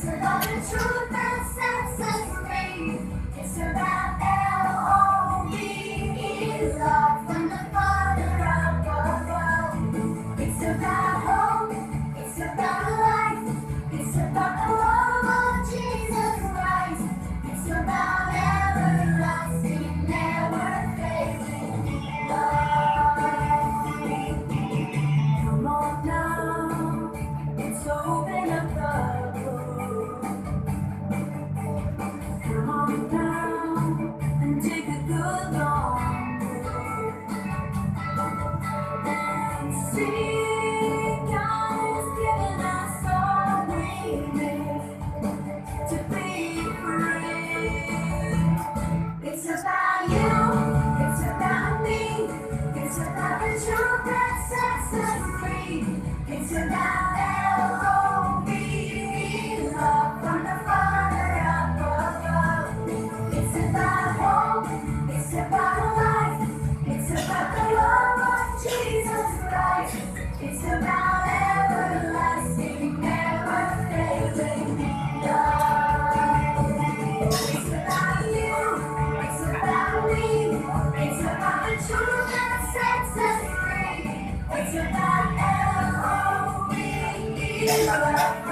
about the truth that sets us free. It's about L-O-V-E, love from the Father above. It's about hope. It's about life. It's about the love of Jesus Christ. It's about everlasting, never failing love. Come on now, let's open up the book. Come on now and take a good long look and see God has given us all we need to be free. It's about you, it's about me, it's about the truth that sets us free. It's about L-O-V-E, love from the Father above. It's about hope, it's about life, it's about the love of Jesus Christ. It's about everlasting, never failing love. It's about you, it's about me, it's about the truth that sets us free. It's about L-O-V-E, love